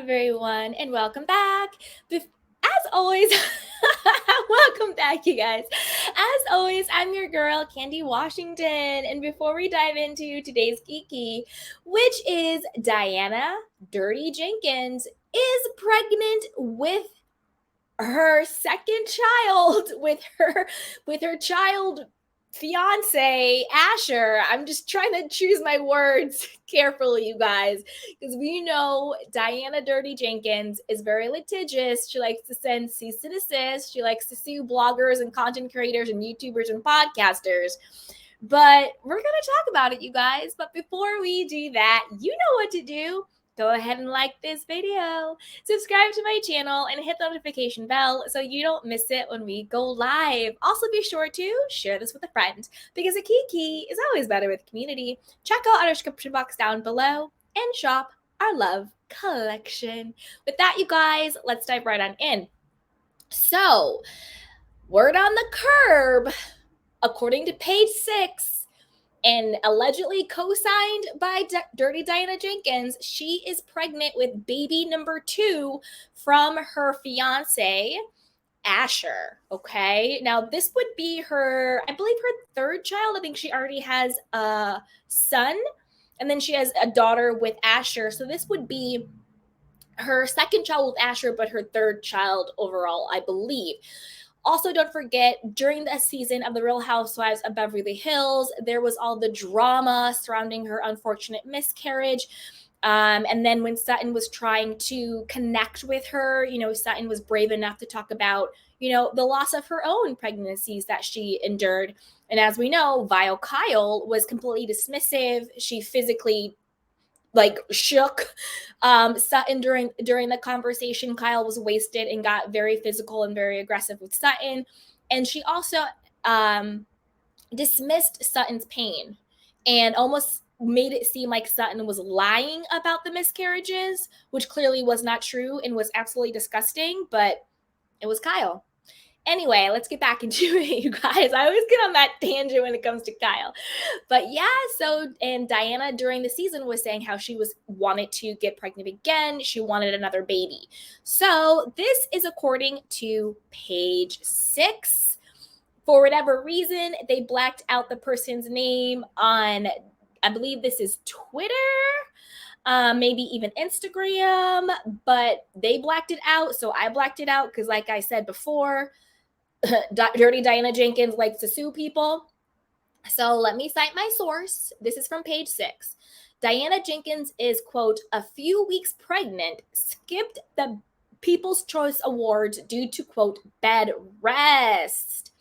everyone, and welcome back. As always, welcome back, you guys. As always, I'm your girl, Candy Washington. And before we dive into today's Kiki, which is Diana Dirty Jenkins, is pregnant with her second child with her child fiance Asher. I'm just trying to choose my words carefully, you guys, because we know Diana Dirty Jenkins is very litigious. She likes to send cease and desist. She likes to sue bloggers and content creators and YouTubers and podcasters. But we're going to talk about it, you guys. But before we do that, you know what to do. Go ahead and like this video, subscribe to my channel, and hit the notification bell so you don't miss it when we go live. Also, be sure to share this with a friend because a kiki is always better with community. Check out our description box down below and shop our love collection. With that, you guys, let's dive right on in. So, word on the curb, according to page 6, and allegedly co-signed by Dirty Diana Jenkins, she is pregnant with baby number 2 from her fiance, Asher. Okay, now this would be her, I believe, her third child. I think she already has a son, and then she has a daughter with Asher. So this would be her second child with Asher, but her third child overall, I believe. Also, don't forget, during the season of The Real Housewives of Beverly Hills, there was all the drama surrounding her unfortunate miscarriage. And then when Sutton was trying to connect with her, Sutton was brave enough to talk about, the loss of her own pregnancies that she endured. And as we know, Vile Kyle was completely dismissive. She physically shook Sutton during the conversation. Kyle was wasted and got very physical and very aggressive with Sutton. And she also dismissed Sutton's pain and almost made it seem like Sutton was lying about the miscarriages, which clearly was not true and was absolutely disgusting, but it was Kyle. Anyway, let's get back into it, you guys. I always get on that tangent when it comes to Kyle. But yeah, and Diana during the season was saying how she wanted to get pregnant again. She wanted another baby. So this is according to page 6. For whatever reason, they blacked out the person's name on, I believe this is Twitter, maybe even Instagram, but they blacked it out. So I blacked it out because, like I said before, Dirty Diana Jenkins likes to sue people. So let me cite my source. This is from page 6. Diana Jenkins is, quote, a few weeks pregnant, skipped the People's Choice Awards due to, quote, bed rest.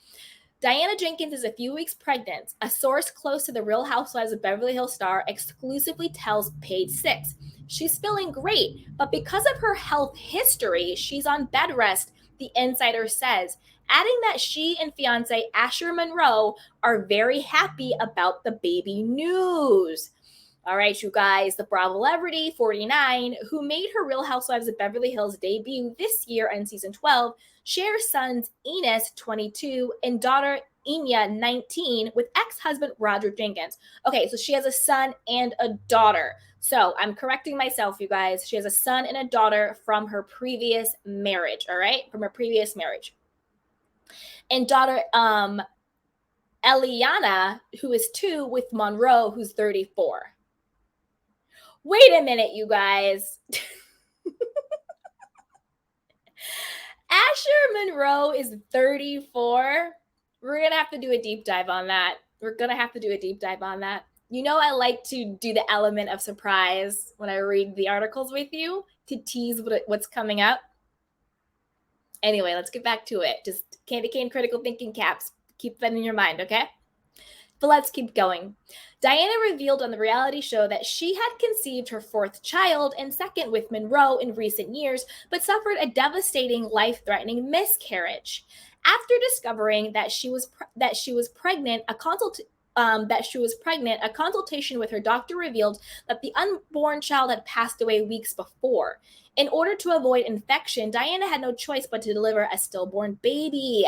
Diana Jenkins is a few weeks pregnant. A source close to the Real Housewives of Beverly Hills star exclusively tells page 6. She's feeling great, but because of her health history, she's on bed rest, the insider says, adding that she and fiance Asher Monroe are very happy about the baby news. All right, you guys, the Bravo celebrity, 49, who made her Real Housewives of Beverly Hills debut this year on season 12, shares sons Enos, 22, and daughter Enya, 19, with ex-husband Roger Jenkins. Okay, so she has a son and a daughter. So I'm correcting myself, you guys. She has a son and a daughter from her previous marriage, all right? From her previous marriage. And daughter Eliana, who is 2, with Monroe, who's 34. Wait a minute, you guys. Asher Monroe is 34. We're going to have to do a deep dive on that. You know, I like to do the element of surprise when I read the articles with you to tease what's coming up. Anyway, let's get back to it. Just candy cane critical thinking caps. Keep that in your mind, okay? But let's keep going. Diana revealed on the reality show that she had conceived her 4th child and 2nd with Monroe in recent years, but suffered a devastating, life-threatening miscarriage. After discovering that she was pregnant, a consultation with her doctor revealed that the unborn child had passed away weeks before. In order to avoid infection, Diana had no choice but to deliver a stillborn baby.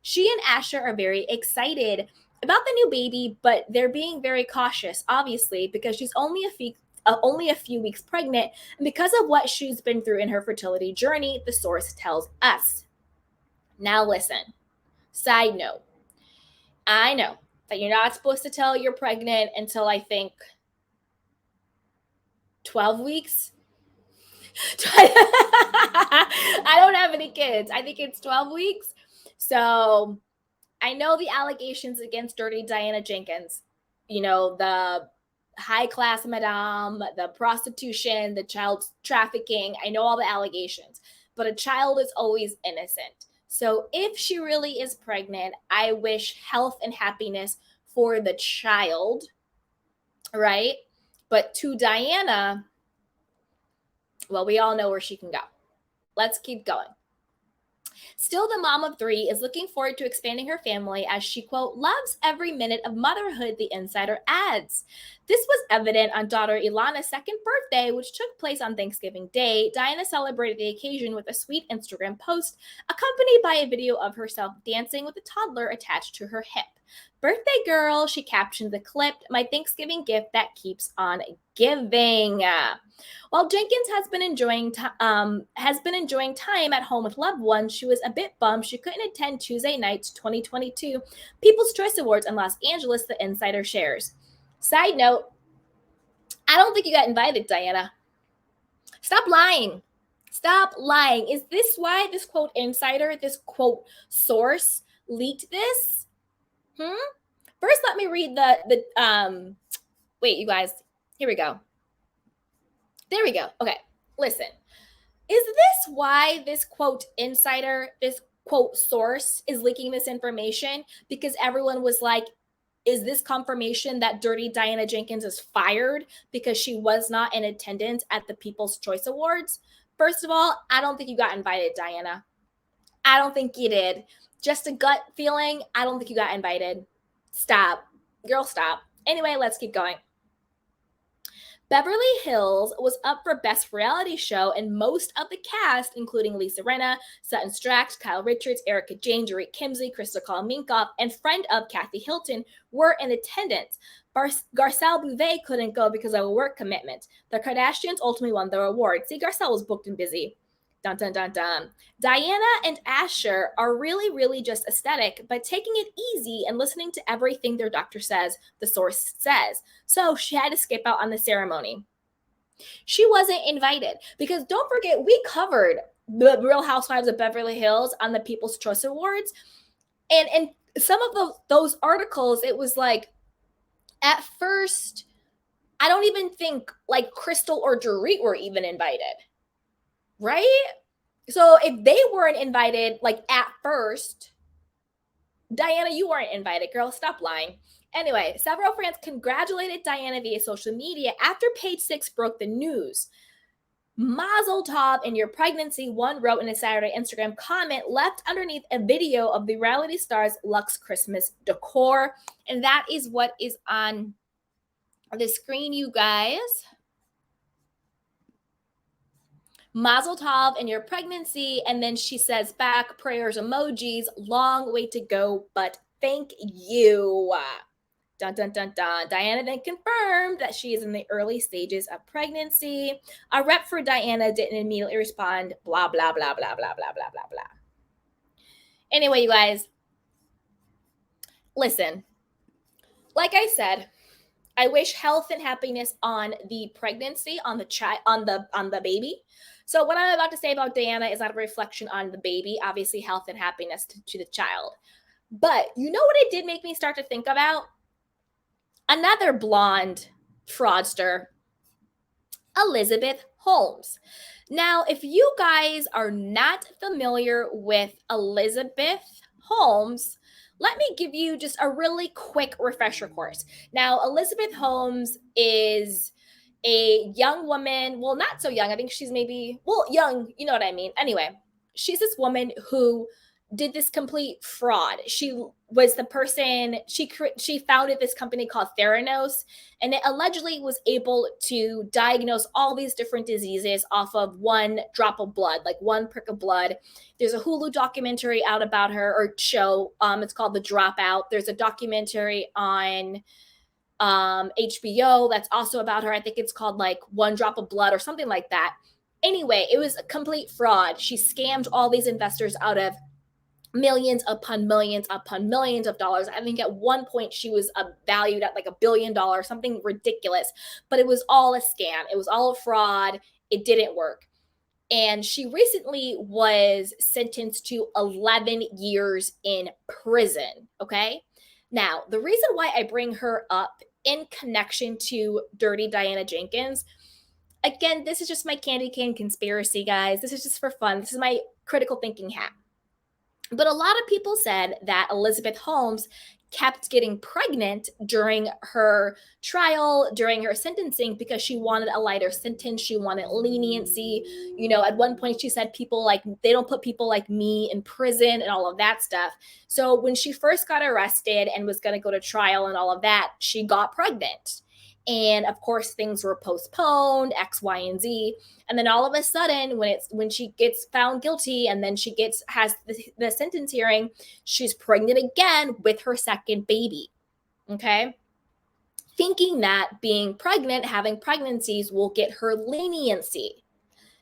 She and Asher are very excited about the new baby, but they're being very cautious, obviously, because she's only only a few weeks pregnant, and because of what she's been through in her fertility journey, the source tells us. Now listen, side note, I know that you're not supposed to tell you're pregnant until I think 12 weeks. I don't have any kids. I think it's 12 weeks. So I know the allegations against Dirty Diana Jenkins, the high class madame, the prostitution, the child trafficking. I know all the allegations, but a child is always innocent. So if she really is pregnant, I wish health and happiness for the child, right? But to Diana, well, we all know where she can go. Let's keep going. Still, the mom of three is looking forward to expanding her family as she, quote, loves every minute of motherhood, the insider adds. This was evident on daughter Ilana's second birthday, which took place on Thanksgiving Day. Diana celebrated the occasion with a sweet Instagram post, accompanied by a video of herself dancing with a toddler attached to her hip. Birthday girl, she captioned the clip, my Thanksgiving gift that keeps on giving. While Jenkins has been enjoying time at home with loved ones, she was a bit bummed she couldn't attend Tuesday night's 2022 People's Choice Awards in Los Angeles, the insider shares. Side note, I don't think you got invited, Diana. Stop lying. Stop lying. Is this why this quote insider, this quote source leaked this? First, let me read wait, you guys. Here we go. There we go. Okay, listen. Is this why this quote insider, this quote source is leaking this information? Because everyone was like, is this confirmation that Dirty Diana Jenkins is fired because she was not in attendance at the People's Choice Awards? First of all, I don't think you got invited, Diana. I don't think you did. Just a gut feeling, I don't think you got invited. Stop. Girl, stop. Anyway, let's keep going. Beverly Hills was up for Best Reality Show, and most of the cast, including Lisa Rinna, Sutton Stracks, Kyle Richards, Erica Jane, Dorit Kimsey, Krista Minkoff, and friend of Kathy Hilton, were in attendance. Garcelle Bouvet couldn't go because of a work commitment. The Kardashians ultimately won their award. See, Garcelle was booked and busy. Dun, dun, dun, dun. Diana and Asher are really, really just aesthetic, but taking it easy and listening to everything their doctor says, the source says. So she had to skip out on the ceremony. She wasn't invited because don't forget, we covered the Real Housewives of Beverly Hills on the People's Choice Awards. And some of those articles, it was like, at first, I don't even think like Crystal or Dorit were even invited. Right? So if they weren't invited, like at first, Diana, you weren't invited, girl. Stop lying. Anyway, several fans congratulated Diana via social media after Page Six broke the news. Mazel tov in your pregnancy, one wrote in a Saturday Instagram comment left underneath a video of the reality star's luxe Christmas decor. And that is what is on the screen, you guys. Mazel tov in your pregnancy. And then she says back, prayers emojis, long way to go, but thank you. Dun, dun, dun, dun. Diana then confirmed that she is in the early stages of pregnancy. A rep for Diana didn't immediately respond, blah, blah, blah, blah, blah, blah, blah, blah, blah. Anyway, you guys, listen, like I said, I wish health and happiness on the pregnancy, on the child, on the baby. So what I'm about to say about Diana is not a reflection on the baby, obviously health and happiness to the child. But you know what it did make me start to think about? Another blonde fraudster, Elizabeth Holmes. Now, if you guys are not familiar with Elizabeth Holmes, let me give you just a really quick refresher course. Now, Elizabeth Holmes is a young woman, well, not so young. I think she's maybe, well, young, you know what I mean. Anyway, she's this woman who did this complete fraud. She was the person, she founded this company called Theranos, and it allegedly was able to diagnose all these different diseases off of one drop of blood, like one prick of blood. There's a Hulu documentary out about her, or show. It's called The Dropout. There's a documentary on HBO that's also about her. I think it's called like One Drop of Blood or something like that. Anyway, it was a complete fraud. She scammed all these investors out of millions upon millions of dollars. I think at one point she was valued at like $1 billion, something ridiculous, but it was all a scam. It was all a fraud. It didn't work. And she recently was sentenced to 11 years in prison. Okay. Now, the reason why I bring her up in connection to Dirty Diana Jenkins, again, this is just my candy cane conspiracy, guys. This is just for fun. This is my critical thinking hat. But a lot of people said that Elizabeth Holmes kept getting pregnant during her trial, during her sentencing, because she wanted a lighter sentence. She wanted leniency. At one point she said people like, they don't put people like me in prison and all of that stuff. So when she first got arrested and was going to go to trial and all of that, she got pregnant. And of course, things were postponed, X, Y, and Z. And then all of a sudden, when she gets found guilty, and then she has the sentence hearing, she's pregnant again with her second baby. Okay, thinking that being pregnant, having pregnancies, will get her leniency.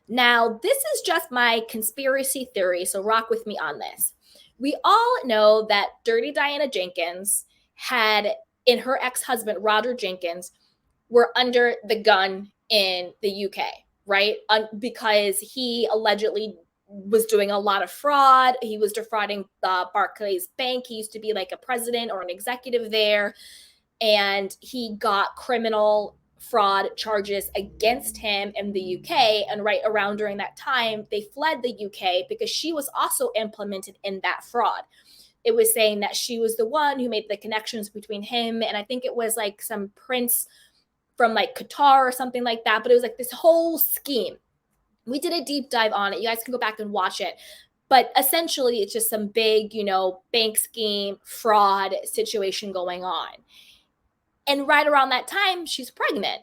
Now, this is just my conspiracy theory, so rock with me on this. We all know that Dirty Diana Jenkins had, in her ex-husband Roger Jenkins, were under the gun in the UK, right? Because he allegedly was doing a lot of fraud. He was defrauding Barclays Bank. He used to be like a president or an executive there. And he got criminal fraud charges against him in the UK. And right around during that time, they fled the UK because she was also implemented in that fraud. It was saying that she was the one who made the connections between him, and I think it was like some prince from like Qatar or something like that. But it was like this whole scheme. We did a deep dive on it. You guys can go back and watch it. But essentially, it's just some big, bank scheme, fraud situation going on. And right around that time, she's pregnant.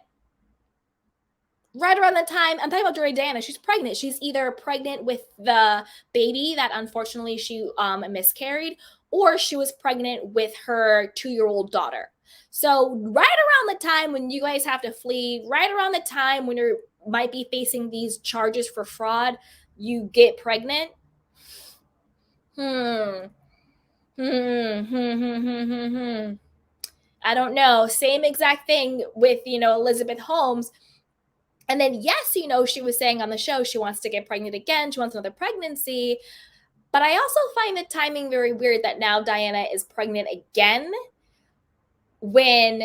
Right around that time, I'm talking about Dirty Diana, she's pregnant. She's either pregnant with the baby that unfortunately she miscarried, or she was pregnant with her 2-year-old daughter. So right around the time when you guys have to flee, right around the time when you might be facing these charges for fraud, you get pregnant. Hmm. Hmm. Hmm. Hmm. Hmm. Hmm. Hmm. I don't know. Same exact thing with, Elizabeth Holmes. And then, yes, she was saying on the show she wants to get pregnant again. She wants another pregnancy. But I also find the timing very weird that now Diana is pregnant again when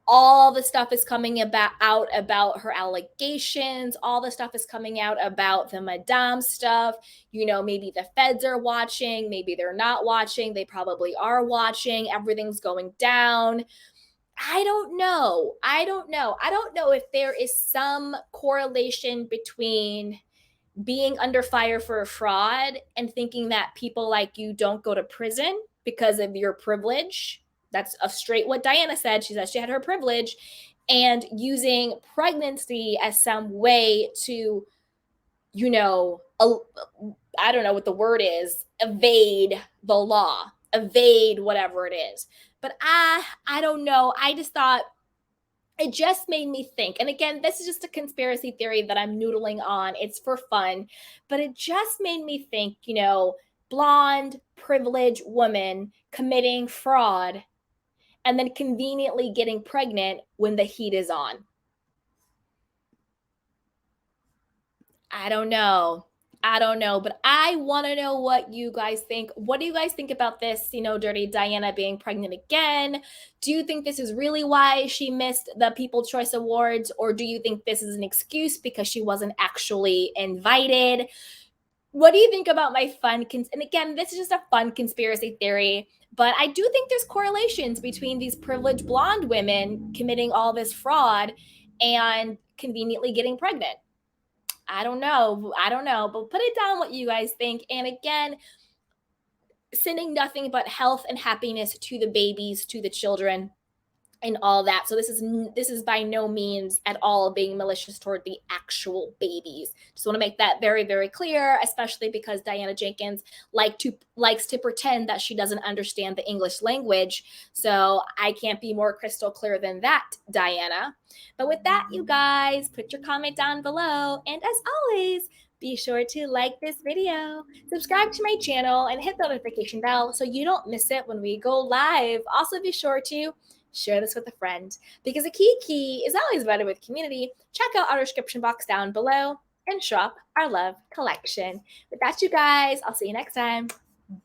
all the stuff is coming out about her allegations. All the stuff is coming out about the Madame stuff. Maybe the feds are watching. Maybe they're not watching. They probably are watching. Everything's going down. I don't know. I don't know if there is some correlation between being under fire for a fraud and thinking that people like you don't go to prison because of your privilege. That's a straight what Diana said. She said she had her privilege, and using pregnancy as some way to, I don't know what the word is, evade the law, evade whatever it is. But I don't know. I just thought it just made me think. And again, this is just a conspiracy theory that I'm noodling on. It's for fun, but it just made me think, blonde, privileged woman committing fraud and then conveniently getting pregnant when the heat is on. I don't know. But I want to know what you guys think. What do you guys think about this, Dirty Diana being pregnant again? Do you think this is really why she missed the People's Choice Awards? Or do you think this is an excuse because she wasn't actually invited? What do you think about my fun? And again, this is just a fun conspiracy theory, but I do think there's correlations between these privileged blonde women committing all this fraud and conveniently getting pregnant. I don't know, but put it down what you guys think. And again, sending nothing but health and happiness to the babies, to the children. and all that. So this is by no means at all being malicious toward the actual babies. Just want to make that very, very clear, especially because Diana Jenkins likes to pretend that she doesn't understand the English language. So I can't be more crystal clear than that, Diana. But with that, you guys, put your comment down below. And as always, be sure to like this video, subscribe to my channel, and hit the notification bell so you don't miss it when we go live. Also, be sure to share this with a friend, because a key is always better with community. Check out our description box down below and shop our love collection. With that, you guys, I'll see you next time.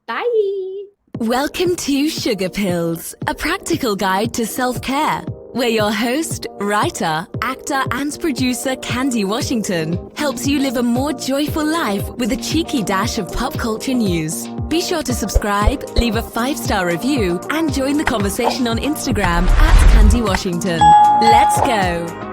Bye. Welcome to Sugar Pills, a practical guide to self-care, where your host, writer, actor, and producer Candy Washington helps you live a more joyful life with a cheeky dash of pop culture news. Be sure to subscribe, leave a 5-star review, and join the conversation on Instagram @Candy Washington. Let's go!